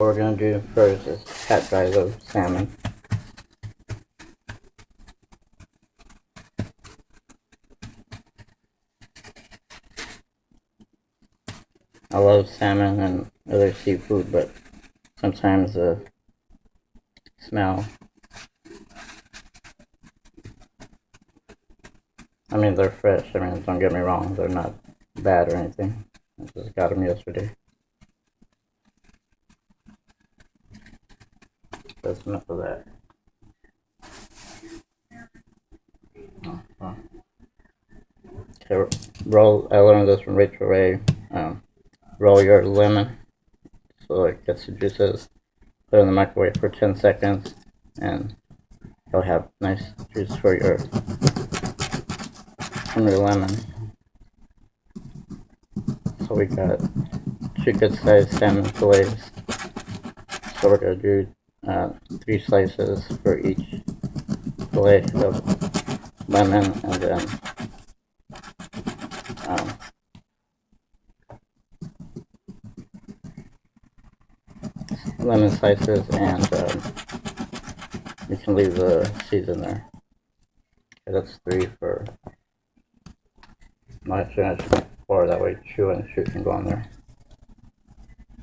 What we're going to do first is pat dry the salmon. I love salmon and other seafood, but sometimes the smell, I mean, they're fresh. I mean, don't get me wrong, they're not bad or anything. I just got them yesterday. That's enough of that. Okay, roll. I learned this from Rachel Ray. Roll your lemon so it gets the juices. Put it in the microwave for 10 seconds, and you'll have nice juice for your lemon. So we got 2 good sized salmon fillets. So we're gonna do 3 slices for each fillet of lemon, and then lemon slices, and you can leave the seeds in there. Okay, that's 3 for. No, actually, I should make 4. That way, chew and shoot can go on there.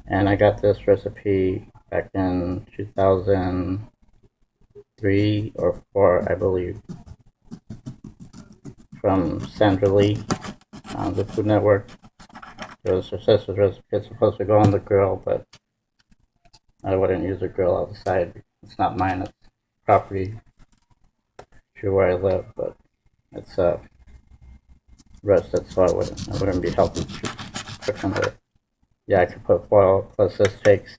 And I got this recipe back in 2003 or 4, I believe, from Sandra on the Food Network. It was her sister's recipe. It's supposed to go on the grill, but I wouldn't use a grill outside. It's not mine. It's property to where I live, but it's roasted, so I wouldn't be healthy to cook under it. Yeah, I could put foil. Plus, this takes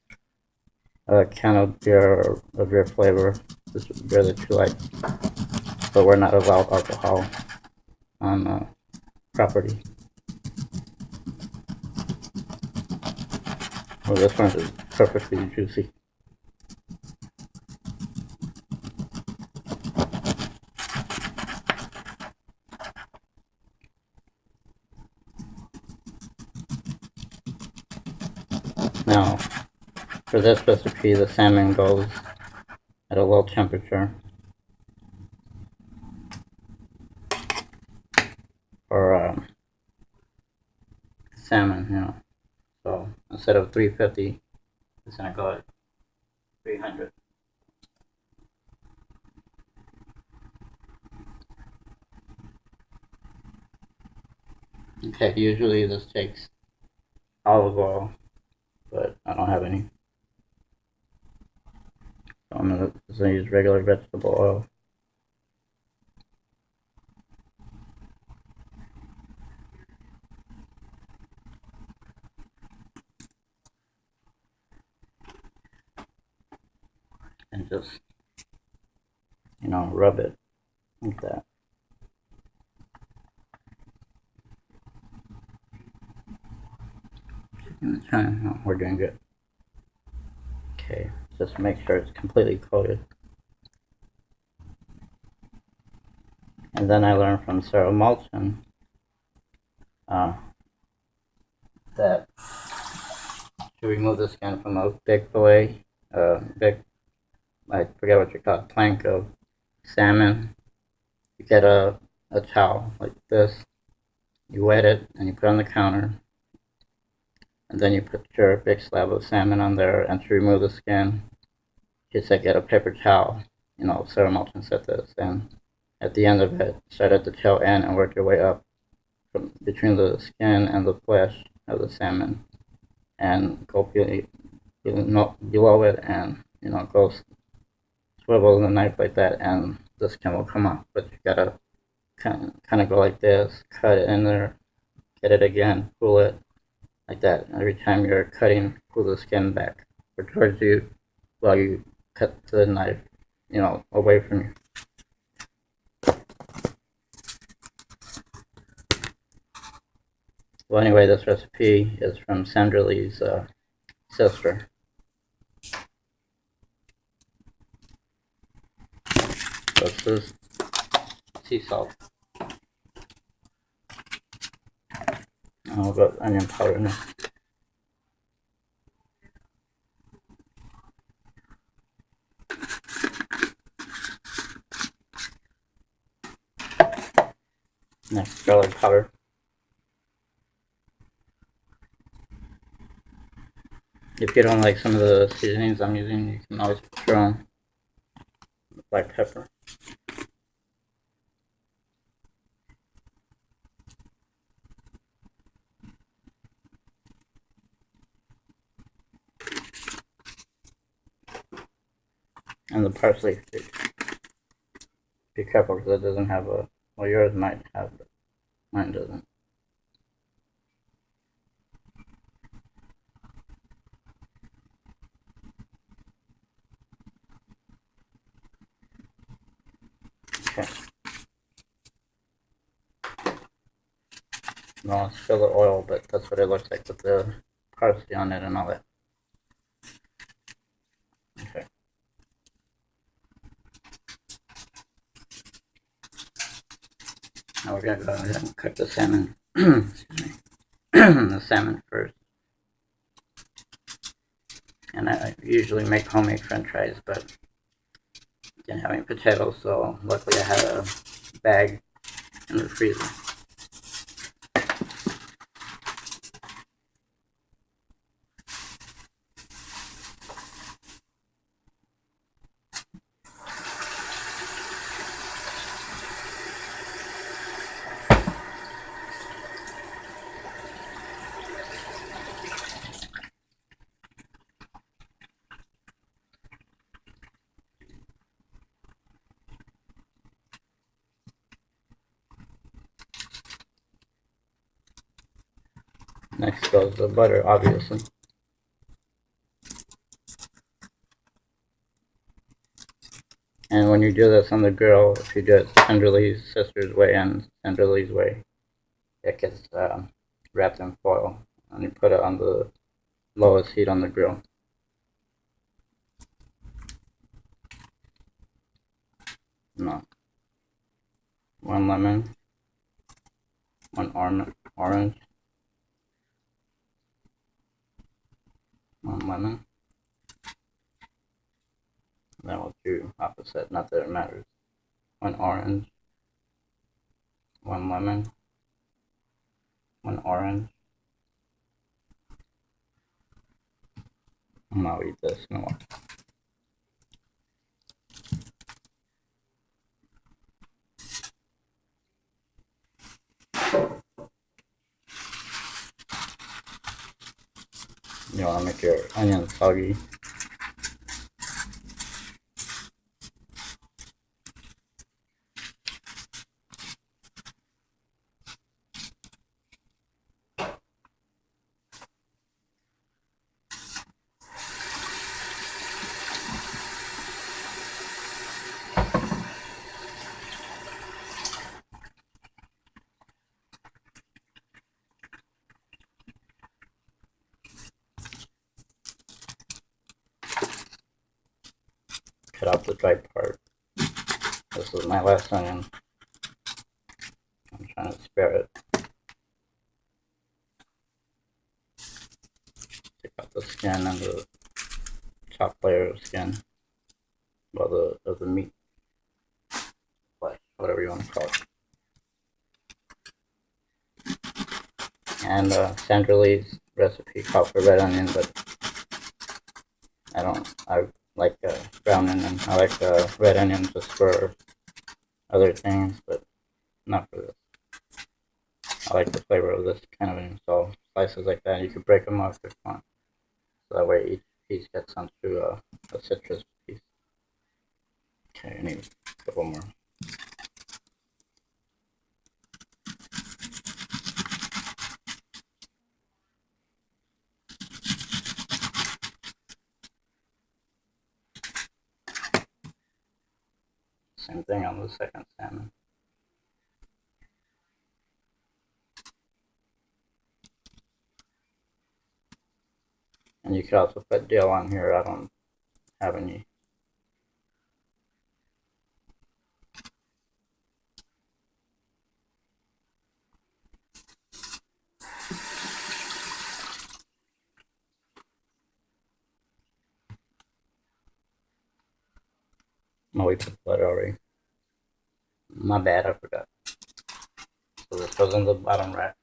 a can of beer of your flavor, this beer that you like. But we're not allowed alcohol on property. Well, this one is perfectly juicy. Now, for this recipe, the salmon goes at a low temperature for salmon, you know. So instead of 350, it's gonna go at 300. Okay, usually this takes olive oil, but I don't have any. So I'm gonna use regular vegetable oil. And just, you know, rub it like that. We're doing good. Okay, just make sure it's completely coated. And then I learned from Sara Moulton that to remove the skin from a big fillet, I forget what you call it, plank of salmon, you get a towel like this, you wet it, and you put it on the counter, and then you put your big slab of salmon on there, and to remove the skin, just like get a paper towel. You know, Sara Moulton said this, and at the end of it, start at the tail end and work your way up from between the skin and the flesh of the salmon, and go below it, and you know, go swivel the knife like that, and the skin will come off. But you gotta kind of go like this, cut it in there, get it again, pull it like that. Every time you're cutting, pull the skin back or towards you while you cut the knife, you know, away from you. Well, anyway, this recipe is from Sandra Lee's sister. So this is sea salt. And I'll put onion powder in it. Next, garlic powder. If you don't like some of the seasonings I'm using, you can always put your own. Black pepper. And the parsley. Be careful because it doesn't have a, well, yours might have, but mine doesn't. Okay. No, it's still the oil, but that's what it looks like with the parsley on it and all that. Okay. Now we're gonna go ahead and cook the salmon. Excuse me. The salmon first. And I usually make homemade french fries, but didn't have any potatoes, so luckily I had a bag in the freezer. Next goes the butter, obviously. And when you do this on the grill, if you do it Tenderly's sister's way and Tenderly's way, it gets wrapped in foil, and you put it on the lowest heat on the grill. No. 1 lemon, 1 orange, 1 lemon. Then we'll do opposite, not that it matters. 1 orange, 1 lemon, 1 orange. I'll eat this no more. You want to make your onions soggy. Cut out the dry part. This is my last onion. I'm trying to spare it. Take out the skin and the top layer of skin. Well, of the meat. Flesh, whatever you want to call it. And Sandra Lee's recipe called for red onion, but I like brown onion. I like red onion just for other things, but not for this. I like the flavor of this kind of onion, so slices like that, you could break them up if you want. So that way each piece gets onto a citrus piece. Okay, I need a couple more. Same thing on the second salmon. And you could also put dill on here. I don't have any. No, we put butter already. My bad, I forgot. So this goes in the bottom rack.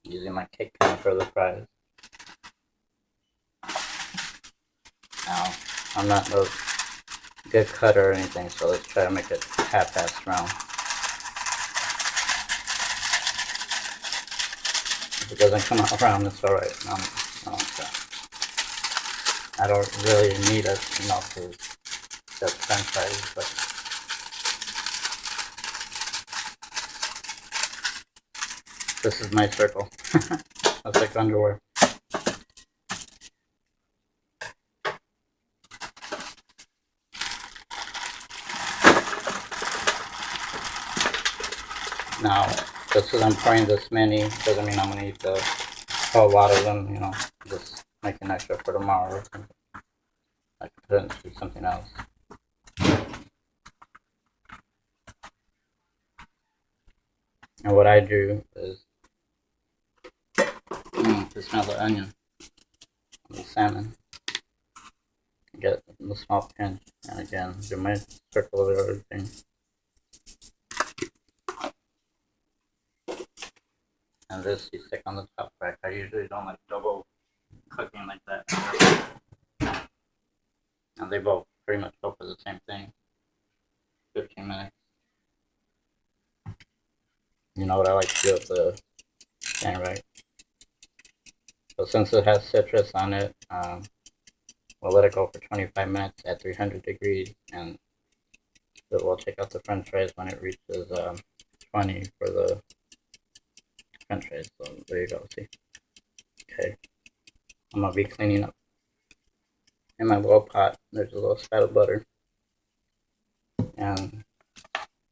Using my cake pan for the fries. Now, I'm not a good cutter or anything, so let's try to make it half-assed round. If it doesn't come out round, it's alright. I don't really need it, to just french fries, but this is my circle. Looks like underwear. Now, just because I'm pouring this many doesn't mean I'm going to eat a whole lot of them, you know, just making extra for tomorrow or something. I can put it into something else. And what I do is to smell the onion, the salmon, get the small pinch, and again, do my circle of everything. And this you stick on the top rack. I usually don't like double cooking like that. And they both pretty much go for the same thing. 15 minutes. You know what I like to do with the thing, right? So since it has citrus on it, we'll let it go for 25 minutes at 300 degrees, and we'll take out the french fries when it reaches 20 for the french fries. So there you go, see? Okay, I'm going to be cleaning up. In my little pot, there's a little spat of butter. And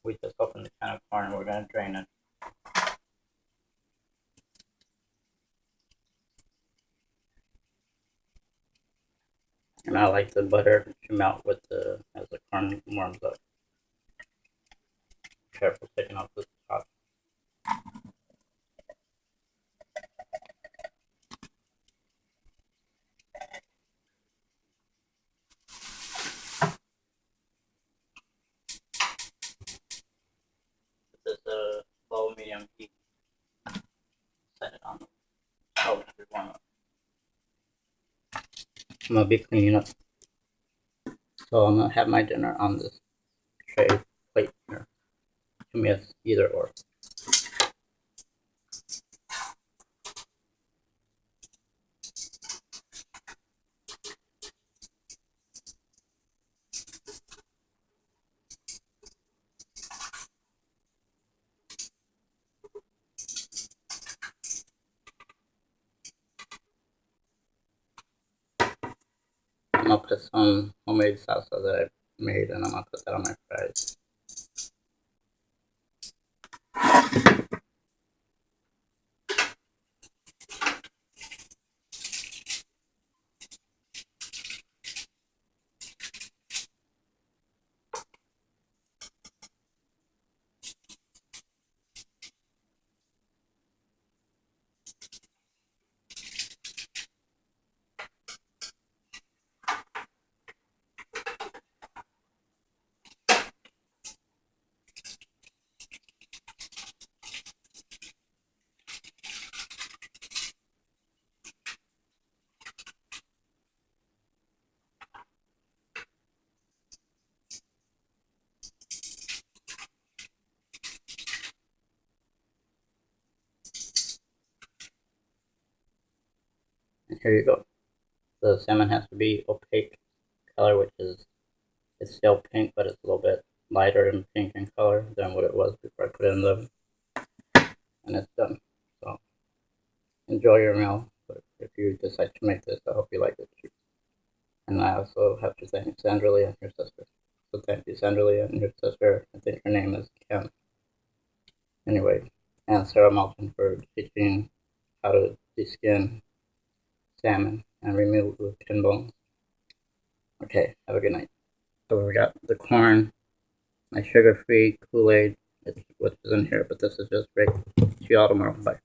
we just opened the can of corn, we're going to drain it. And I like the butter to melt with as the corn warms up. Careful taking off the top. This is a low medium heat. Set it on to warm up. I'm gonna be cleaning up. So I'm gonna have my dinner on this tray plate here. To me, it's either or. I'm gonna put some homemade salsa that I made, and I'm gonna put that on my fries. And here you go. The salmon has to be opaque color, which is, it's still pink, but it's a little bit lighter in pink in color than what it was before I put it in the oven. And it's done. So enjoy your meal. But if you decide to make this, I hope you like it too. And I also have to thank Sandra and her sister. So thank you, Sandra and your sister. I think her name is Kim. Anyway, and Sara Moulton for teaching how to deskin salmon and remove the skin bones. Okay, have a good night. So we got the corn, my sugar-free Kool-Aid, which is in here, but this is just great. See you all tomorrow. Bye.